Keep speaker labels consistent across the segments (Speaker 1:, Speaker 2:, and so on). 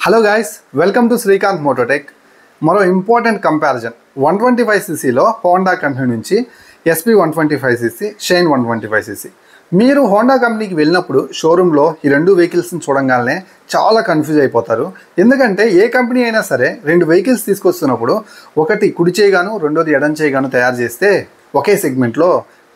Speaker 1: Hello guys, welcome to Srikanth Mototech. మరో important comparison 125cc Honda company నుంచి SP 125cc, Shine 125cc. మీరు Honda కంపెనీకి వెళ్ళినప్పుడు షోరూంలో ఈ రెండు వెహికల్స్ని చూడంగానే చాలా కన్ఫ్యూజ్ అయిపోతారు. ఎందుకంటే ఏ కంపెనీ అయినా సరే రెండు వెహికల్స్ తీసుకొస్తున్నప్పుడు ఒకటి కుడి చేయగాను రెండోది ఎడం చేయగాను తయారు చేస్తే ఒకే సెగ్మెంట్లో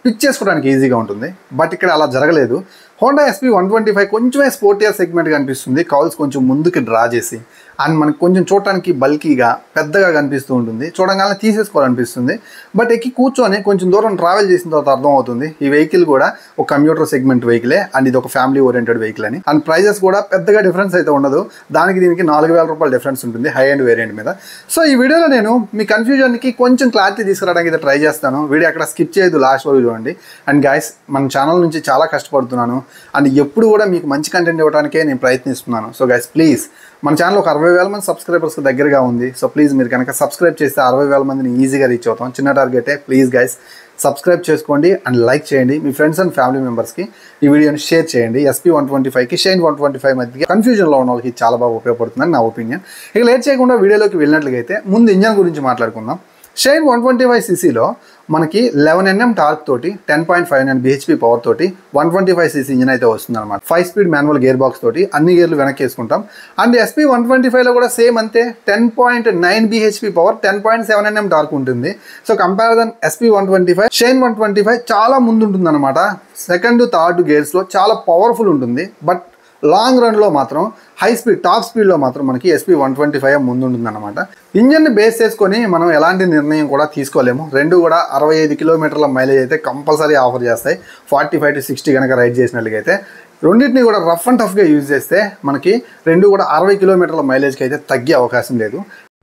Speaker 1: పిక్ చేసుకోవడానికి ఈజీగా ఉంటుంది. బట్ ఇక్కడ అలా జరగలేదు. హోండా ఎస్పీ 125 కొంచెమే స్పోర్టియర్ సెగ్మెంట్ కనిపిస్తుంది. కౌల్స్ కొంచెం ముందుకి డ్రా చేసి అండ్ మనకు కొంచెం చూడటానికి బల్కీగా పెద్దగా కనిపిస్తూ ఉంటుంది. చూడగానే తీసేసుకోవాలనిపిస్తుంది. బట్ ఎక్కి కూర్చొని కొంచెం దూరం ట్రావెల్ చేసిన తర్వాత అర్థమవుతుంది ఈ వెహికల్ కూడా ఒక కమ్యూటర్ సెగ్మెంట్ వెహికలే అండ్ ఇది ఒక ఫ్యామిలీ ఓరియంటెడ్ వెహికల్ అని. అండ్ ప్రైజెస్ కూడా పెద్దగా డిఫరెన్స్ అయితే ఉండదు. దానికి దీనికి 4000 రూపాయల డిఫరెన్స్ ఉంటుంది హై అండ్ వేరియంట్ మీద. సో ఈ వీడియోలో నేను మీ కన్ఫ్యూజన్కి కొంచెం క్లారిటీ తీసుకురావడానికి అయితే ట్రై చేస్తాను. వీడియో అక్కడ స్కిప్ చేయదు, లాస్ట్ వరకు చూడండి. అండ్ గైస్, మన ఛానల్ నుంచి చాలా కష్టపడుతున్నాను అండ్ ఎప్పుడు కూడా మీకు మంచి కంటెంట్ ఇవ్వడానికే నేను ప్రయత్నిస్తున్నాను. సో గైస్ ప్లీజ్, మన ఛానల్ ఒక 60,000 మంది సబ్స్క్రైబర్స్ దగ్గరగా ఉంది. సో ప్లీజ్ మీరు కనుక సబ్స్క్రైబ్ చేస్తే 60,000 మందిని ఈజీగా రీచ్ అవుతాం. చిన్న టార్గెటే. ప్లీజ్ గైస్ సబ్స్క్రైబ్ చేసుకోండి అండ్ లైక్ చేయండి. మీ ఫ్రెండ్స్ అండ్ ఫ్యామిలీ మెంబర్స్కి ఈ వీడియోని షేర్ చేయండి. ఎస్పీ 125కి షైన్ 125 మధ్య కన్ఫ్యూజన్లో ఉన్న వాళ్ళకి చాలా బాగా ఉపయోగపడుతుందని నా ఒపీనియన్. ఇక లేట్ చేయకుండా వీడియోలోకి వెళ్ళినట్లయితే ముందు ఇంజన్ గురించి మాట్లాడుకుందాం. షైన్ 125cc మనకి 11 Nm టార్క్ తోటి 10.59 bhp పవర్ తోటి 125cc ఇంజన్ అయితే వస్తుంది అనమాట. 5-speed మాన్యువల్ గేర్ బాక్స్ తోటి అన్ని గేర్లు వెనక్కి వేసుకుంటాం. అండ్ ఎస్పీ 125లో కూడా సేమ్ అంతే. 10.9 bhp పవర్, 10.7 Nm టార్క్ ఉంటుంది. సో కంపారిజన్ ఎస్పీ 125 షైన్ 125 చాలా ముందు ఉంటుంది అనమాట. సెకండ్ థర్డ్ గేర్స్లో చాలా పవర్ఫుల్ ఉంటుంది. బట్ లాంగ్ రన్లో మాత్రం హై స్పీడ్ టాప్ స్పీడ్లో మాత్రం మనకి ఎస్పీ 125 ముందు ఉంటుంది అనమాట. ఇంజన్ని బేస్ చేసుకొని మనం ఎలాంటి నిర్ణయం కూడా తీసుకోలేము. రెండు కూడా 65 కిలోమీటర్ల మైలేజ్ అయితే కంపల్సరీ ఆఫర్ చేస్తాయి. 45 to 60 కనుక రైడ్ చేసినట్లయితే. రెండింటిని కూడా రఫ్ అండ్ టఫ్గా యూజ్ చేస్తే మనకి రెండు కూడా 60 కిలోమీటర్ల మైలేజ్కి అయితే తగ్గే అవకాశం లేదు.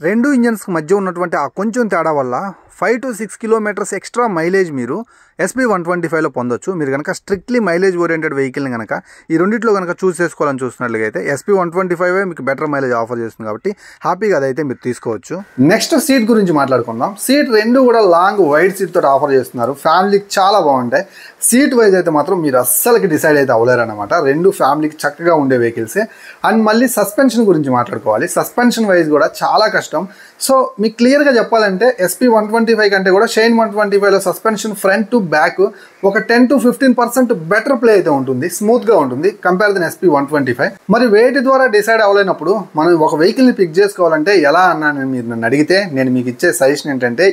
Speaker 1: రెండు ఇంజన్స్కి మధ్య ఉన్నటువంటి ఆ కొంచెం తేడా వల్ల 5 to 6 కిలోమీటర్స్ ఎక్స్ట్రా మైలేజ్ మీరు ఎస్పీ 125లో పొందొచ్చు. మీరు కనుక స్ట్రిక్ట్లీ మైలేజ్ ఓరియంటెడ్ వెహికల్ని కనుక ఈ రెండింటిలో కనుక చూస్ చేసుకోవాలని చూస్తున్నట్లయితే ఎస్పీ 125 మీకు బెటర్ మైలేజ్ ఆఫర్ చేస్తుంది కాబట్టి హ్యాపీగా అదైతే మీరు తీసుకోవచ్చు. నెక్స్ట్ సీట్ గురించి మాట్లాడుకుందాం. సీట్ రెండు కూడా లాంగ్ వైడ్ సీట్ తోటి ఆఫర్ చేస్తున్నారు. ఫ్యామిలీకి చాలా బాగుంటాయి. సీట్ వైజ్ అయితే మాత్రం మీరు అస్సలకి డిసైడ్ అయితే అవ్వలేరు అనమాట. రెండు ఫ్యామిలీకి చక్కగా ఉండే వెహికల్సే. అండ్ మళ్ళీ సస్పెన్షన్ గురించి మాట్లాడుకోవాలి. సస్పెన్షన్ వైజ్ కూడా చాలా కష్టం. సో మీకు క్లియర్గా చెప్పాలంటే ఎస్పీ 125 కంటే కూడా షైన్ 125లో సస్పెన్షన్ ఫ్రంట్ టు బ్యాక్ ఒక 10 to 15% బెటర్ ప్లే అయితే ఉంటుంది. స్మూత్గా ఉంటుంది కంపేర్ ఎస్పీ 125. మరి వెయిట్ ద్వారా డిసైడ్ అవ్వలేనప్పుడు మనం ఒక వెహికల్ని పిక్ చేసుకోవాలంటే ఎలా అన్నాను మీరు నన్ను అడిగితే నేను మీకు ఇచ్చే సజెషన్ ఏంటంటే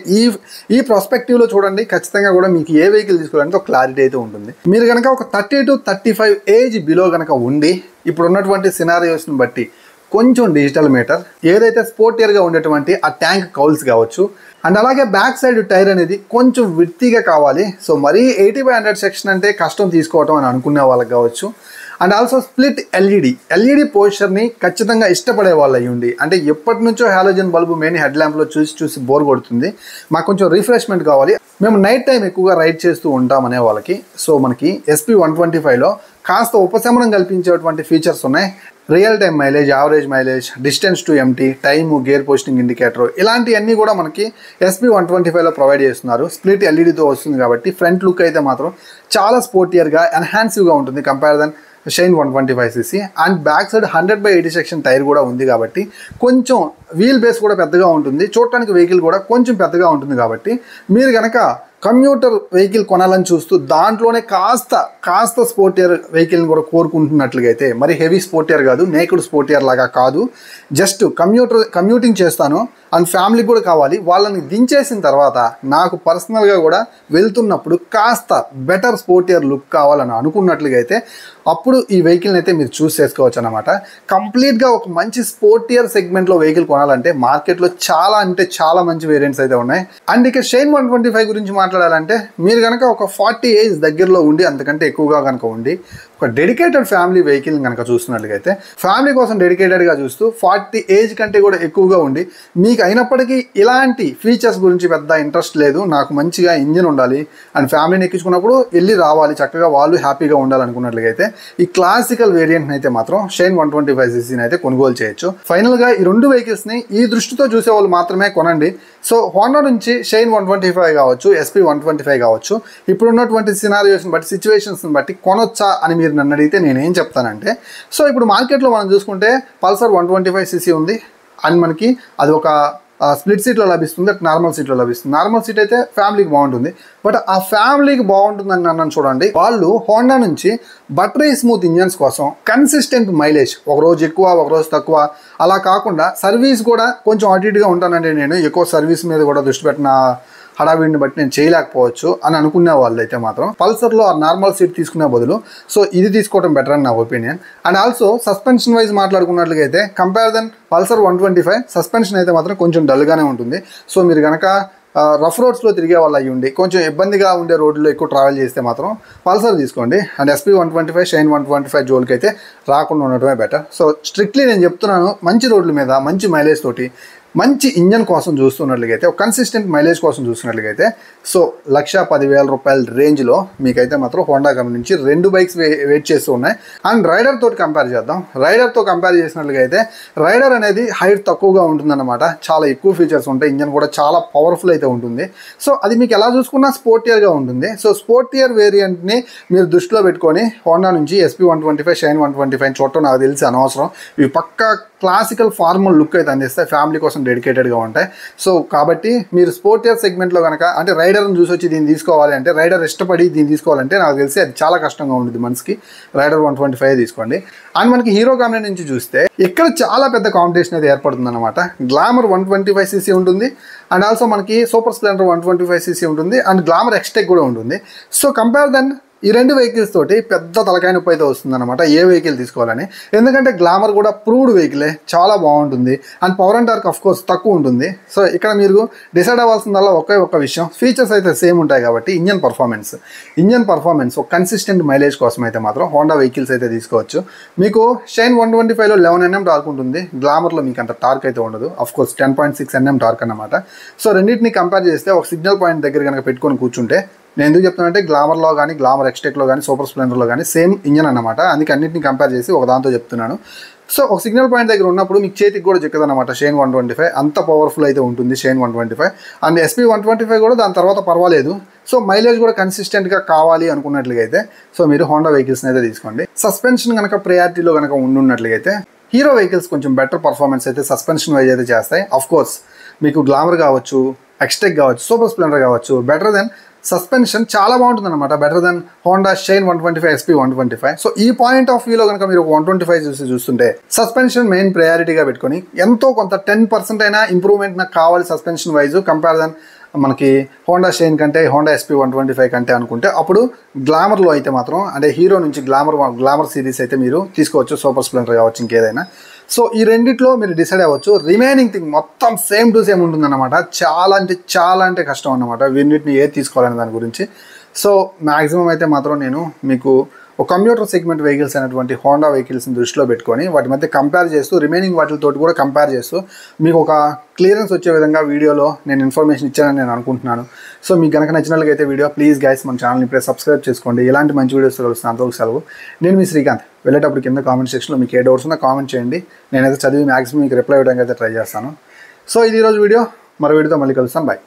Speaker 1: ఈ ప్రాస్పెక్టివ్లో చూడండి. ఖచ్చితంగా కూడా మీకు ఏ వెహికల్ తీసుకోవాలంటే ఒక క్లారిటీ అయితే ఉంటుంది. మీరు కనుక ఒక 30 to 35 ఏజ్ బిలో కనుక ఉండి ఇప్పుడు ఉన్నటువంటి సినారియోస్ని బట్టి కొంచెం డిజిటల్ మీటర్, ఏదైతే స్పోర్టియర్గా ఉండేటువంటి ఆ ట్యాంక్ కౌల్స్ కావచ్చు అండ్ అలాగే బ్యాక్ సైడ్ టైర్ అనేది కొంచెం విడ్తీగా కావాలి. సో మరీ 80/100 సెక్షన్ అంటే కష్టం తీసుకోవటం అని అనుకునే వాళ్ళకి కావచ్చు. అండ్ ఆల్సో స్ప్లిట్ ఎల్ఈడి పోస్చర్ని ఖచ్చితంగా ఇష్టపడే వాళ్ళు అయ్యుండి, అంటే ఎప్పటి నుంచో హాలోజన్ బల్బు మెయిన్ హెడ్ ల్యాంప్లో చూసి బోర్ కొడుతుంది, మాకు కొంచెం రిఫ్రెష్మెంట్ కావాలి, మేము నైట్ టైం ఎక్కువగా రైడ్ చేస్తూ ఉంటాం అనే వాళ్ళకి సో మనకి ఎస్పీ 125లో కాస్త ఉపశమనం కల్పించేటువంటి ఫీచర్స్ ఉన్నాయి. Real time mileage, average mileage, distance to empty, time, gear posting indicator ఇలాంటివన్నీ కూడా మనకి ఎస్పీ 125లో ప్రొవైడ్ చేస్తున్నారు. స్ప్లిట్ ఎల్ఈడితో వస్తుంది కాబట్టి ఫ్రంట్ లుక్ అయితే మాత్రం చాలా స్పోర్టియర్గా ఎన్హాన్సివ్గా ఉంటుంది comparison shine 125cc. And back side 100/80 section tyre కూడా ఉంది కాబట్టి కొంచెం వీల్ బేస్ కూడా పెద్దగా ఉంటుంది. చూడటానికి వెహికల్ కూడా కొంచెం పెద్దగా ఉంటుంది కాబట్టి మీరు కనుక కమ్యూటర్ వెహికల్ కొనాలని చూస్తూ దాంట్లోనే కాస్త స్పోర్టియర్ వెహికల్ని కూడా కోరుకుంటున్నట్లుగా అయితే, మరి హెవీ స్పోర్టియర్ కాదు, నేకుడ్ స్పోర్టియర్ లాగా కాదు, జస్ట్ కమ్యూటింగ్ చేస్తాను అండ్ ఫ్యామిలీకి కూడా కావాలి, వాళ్ళని దించేసిన తర్వాత నాకు పర్సనల్గా కూడా వెళ్తున్నప్పుడు కాస్త బెటర్ స్పోర్టియర్ లుక్ కావాలని అనుకున్నట్లుగా అయితే అప్పుడు ఈ వెహికల్ని అయితే మీరు చూస్ చేసుకోవచ్చు అనమాట. కంప్లీట్గా ఒక మంచి స్పోర్టియర్ సెగ్మెంట్లో వెహికల్ కొనాలంటే మార్కెట్లో చాలా మంచి వేరియంట్స్ అయితే ఉన్నాయి. అండ్ ఇక షైన్ 125 గురించి మాట్లాడాలంటే మీరు కనుక ఒక 40 ఏజ్ దగ్గరలో ఉండి అంతకంటే ఎక్కువగా కనుక ఉండి ఒక డెడికేటెడ్ ఫ్యామిలీ వెహికల్ కనుక చూస్తున్నట్లయితే, ఫ్యామిలీ కోసం డెడికేటెడ్గా చూస్తూ 40 ఏజ్ కంటే కూడా ఎక్కువగా ఉండి మీకు అయినప్పటికీ ఇలాంటి ఫీచర్స్ గురించి పెద్ద ఇంట్రెస్ట్ లేదు, నాకు మంచిగా ఇంజిన్ ఉండాలి అండ్ ఫ్యామిలీని ఎక్కించుకున్నప్పుడు వెళ్ళి రావాలి, చక్కగా వాళ్ళు హ్యాపీగా ఉండాలనుకున్నట్లయితే ఈ క్లాసికల్ వేరియంట్ని అయితే మాత్రం షైన్ 125cc అయితే కొనుగోలు చేయొచ్చు. ఫైనల్గా ఈ రెండు వెహికల్స్ని ఈ దృష్టితో చూసే వాళ్ళు మాత్రమే కొనండి. సో హోండా నుంచి షైన్ 125 కావచ్చు, ఎస్పీ 125 కావచ్చు, ఇప్పుడు ఉన్నటువంటి సినారియోస్ని బట్టి, సిచ్యువేషన్స్ని బట్టి కొనొచ్చా అని మీరు మీరు నన్ను అడిగితే నేనేం చెప్తానంటే, సో ఇప్పుడు మార్కెట్లో మనం చూసుకుంటే పల్సర్ 125cc ఉంది అండ్ మనకి అది ఒక స్ప్లిట్ సీట్లో లభిస్తుంది, అటు నార్మల్ సీట్లో లభిస్తుంది. నార్మల్ సీట్ అయితే ఫ్యామిలీకి బాగుంటుంది, బట్ ఆ ఫ్యామిలీకి బాగుంటుందని అన్నాను చూడండి, వాళ్ళు హోండా నుంచి బటరీ స్మూత్ ఇంజన్స్ కోసం కన్సిస్టెంట్ మైలేజ్, ఒక రోజు ఎక్కువ ఒక రోజు తక్కువ అలా కాకుండా సర్వీస్ కూడా కొంచెం అటు ఇటుగా ఉంటానండి. నేను ఎక్కువ సర్వీస్ మీద కూడా దృష్టి పెట్టిన హడావిడిని బట్టి నేను చేయలేకపోవచ్చు అని అనుకునే వాళ్ళు అయితే మాత్రం పల్సర్లో ఆ నార్మల్ సీట్ తీసుకునే బదులు సో ఇది తీసుకోవడం బెటర్ అని నా opinion. And also suspension wise మాట్లాడుకున్నట్లుగా అయితే కంపేర్ దెన్ పల్సర్ 125 సస్పెన్షన్ అయితే మాత్రం కొంచెం డల్గానే ఉంటుంది. సో మీరు కనుక రఫ్ రోడ్స్లో తిరిగే వాళ్ళు అయ్యి ఉండి కొంచెం ఇబ్బందిగా ఉండే రోడ్లో ఎక్కువ ట్రావెల్ చేస్తే మాత్రం పల్సర్ తీసుకోండి. అండ్ SP 125 షైన్ 125 జోలికి అయితే రాకుండా ఉండటమే బెటర్. సో స్ట్రిక్ట్లీ నేను చెప్తున్నాను, మంచి రోడ్ల మీద మంచి మైలేజ్ తోటి మంచి ఇంజన్ కోసం చూస్తున్నట్లయితే, ఒక కన్సిస్టెంట్ మైలేజ్ కోసం చూస్తున్నట్లయితే సో 1,10,000 రూపాయల రేంజ్లో మీకైతే మాత్రం హోండా కంపెనీ నుంచి 2 బైక్స్ వెయిట్ చేస్తూ ఉన్నాయి. అండ్ రైడర్ తోటి కంపేర్ చేద్దాం. రైడర్తో కంపేర్ చేసినట్లుగా అయితే రైడర్ అనేది హైట్ తక్కువగా ఉంటుందన్నమాట, చాలా ఎక్కువ ఫీచర్స్ ఉంటాయి, ఇంజన్ కూడా చాలా పవర్ఫుల్ అయితే ఉంటుంది. సో అది మీకు ఎలా చూసుకున్నా స్పోర్టియర్గా ఉంటుంది. సో స్పోర్టియర్ వేరియంట్ని మీరు దృష్టిలో పెట్టుకొని హోండా నుంచి SP 125 షైన్ 125 చూడటం నాకు తెలిసి అనవసరం. ఇవి పక్కా క్లాసికల్ ఫార్మల్ లుక్ అయితే అందిస్తాయి, ఫ్యామిలీ కోసం డెడికేటెడ్గా ఉంటాయి. సో కాబట్టి మీరు స్పోర్టియర్ సెగ్మెంట్లో కనుక అంటే రైడర్ని చూసి వచ్చి దీన్ని తీసుకోవాలి అంటే, రైడర్ ఇష్టపడి దీన్ని తీసుకోవాలంటే నాకు తెలిసి అది చాలా కష్టంగా ఉంటుంది మనసుకి. రైడర్ 125 తీసుకోండి. అండ్ మనకి హీరో కంపెనీ నుంచి చూస్తే ఇక్కడ చాలా పెద్ద కాంపిటీషన్ అయితే ఏర్పడుతుంది అనమాట. గ్లామర్ 125cc ఉంటుంది, అండ్ ఆల్సో మనకి సూపర్ స్ప్లెండర్ 125cc ఉంటుంది, అండ్ గ్లామర్ ఎక్స్టెక్ కూడా ఉంటుంది. సో కంపేర్ దెన్ ఈ 2 వెహికల్స్ తోటి పెద్ద తలకాయ నొప్పి అయితే వస్తుందన్నమాట ఏ వెహికల్ తీసుకోవాలని. ఎందుకంటే గ్లామర్ కూడా ప్రూవ్డ్ వెహికలే, చాలా బాగుంటుంది, and power and torque of course తక్కువ ఉంటుంది. సో ఇక్కడ మీరు డిసైడ్ అవ్వాల్సిందల్లా ఒక్క విషయం, ఫీచర్స్ అయితే సేమ్ ఉంటాయి కాబట్టి ఇంజన్ పర్ఫార్మెన్స్ ఒక కన్సిస్టెంట్ మైలేజ్ కోసం అయితే మాత్రం హోండా వెహికల్స్ అయితే తీసుకోవచ్చు. మీకు షైన్ 125లో 11 Nm టార్క్ ఉంటుంది, గ్లామర్లో మీకు అంత టార్క్ అయితే ఉండదు, ఆఫ్ కోర్స్ 10.6 Nm టార్క్ అన్నమాట. సో రెండింటిని కంపేర్ చేస్తే ఒక సిగ్నల్ పాయింట్ దగ్గర కనుక పెట్టుకొని కూర్చుంటే, నేను ఎందుకు చెప్తానంటే గ్లామర్లో కానీ గ్లామర్ ఎక్స్టెక్లో కానీ సూపర్ స్ప్లెండర్లో కానీ సేమ్ ఇంజన్ అన్నమాట, అందుకే అన్నింటిని కంపేర్ చేసి ఒక దాంతో చెప్తున్నాను. సో ఒక సిగ్నల్ పాయింట్ దగ్గర ఉన్నప్పుడు మీకు చేతికి కూడా చిక్కదన్నమాట షైన్ 125, అంత పవర్ఫుల్ అయితే ఉంటుంది షైన్ 125. అండ్ SP 125 కూడా దాని తర్వాత పర్వాలేదు. సో మైలేజ్ కూడా కన్సిస్టెంట్గా కావాలి అనుకున్నట్లుగా అయితే సో మీరు హోండా వెహికల్స్ని అయితే తీసుకోండి. సస్పెన్షన్ కనుక ప్రయారిటీలో కనుక ఉన్నట్లయితే హీరో వెహికల్స్ కొంచెం బెటర్ పర్ఫార్మెన్స్ అయితే సస్పెన్షన్ వైజ్ అయితే చేస్తాయి. ఆఫ్ కోర్స్ మీకు గ్లామర్ కావచ్చు, ఎక్స్టెక్ కావచ్చు, సూపర్ స్ప్లెండర్ కావచ్చు, బెటర్ దెన్ సస్పెన్షన్ చాలా బాగుంటుంది అనమాట, better then Honda shine 125 SP 125. So ఈ పాయింట్ ఆఫ్ వ్యూలో కనుక మీరు 125 చూస్తుంటే సస్పెన్షన్ మెయిన్ ప్రయారిటీగా పెట్టుకొని ఎంతో కొంత 10% అయినా ఇంప్రూవ్మెంట్ నాకు కావాలి సస్పెన్షన్ వైజ్ కంపేర్ దెన్ మనకి హోండా షైన్ కంటే హోండా SP 125 కంటే అనుకుంటే అప్పుడు గ్లామర్లో అయితే మాత్రం అంటే హీరో నుంచి గ్లామర్ సిరీస్ అయితే మీరు తీసుకోవచ్చు, సూపర్ స్ప్లెండర్ కావచ్చు, ఇంకేదైనా. సో ఈ రెండిట్లో మీరు డిసైడ్ అవ్వచ్చు. రిమైనింగ్ థింగ్ మొత్తం సేమ్ టు సేమ్ ఉంటుందన్నమాట, చాలా అంటే కష్టం అన్నమాట వీటిని ఏది తీసుకోవాలనే దాని గురించి. సో మ్యాక్సిమం అయితే మాత్రం నేను మీకు ఒక కంప్యూటర్ సెగ్మెంట్ వెహికల్స్ అనేటువంటి హోండా వెహికల్స్ని దృష్టిలో పెట్టుకొని వాటి మధ్య కంపేర్ చేస్తూ రిమైనింగ్ వాటితో కూడా కంపేర్ చేస్తూ మీకు ఒక క్లియరెన్స్ వచ్చే విధంగా వీడియోలో నేను ఇన్ఫర్మేషన్ ఇచ్చానని నేను అనుకుంటున్నాను. సో మీకు కనుక నచ్చినట్లయితే వీడియో ప్లీజ్ గైస్ మన ఛానల్ని ఇప్పుడే సబ్స్క్రైబ్ చేసుకోండి. ఇలాంటి మంచి వీడియోస్ కలుస్తున్నాను. అంతవరకు సెలవు. నేను మీ శ్రీకాంత్. వెళ్ళేటప్పుడు కింద కామెంట్ సెక్షన్లో మీకు ఏ డౌట్స్ ఉన్నా కామెంట్ చేయండి, నేనైతే చదివి మ్యాక్సిమం మీకు రిప్లై ఇవ్వడానికి అయితే ట్రై చేస్తాను. సో ఇది ఈరోజు వీడియో, మరో వీడియోతో మళ్ళీ కలుస్తాను. బాయ్.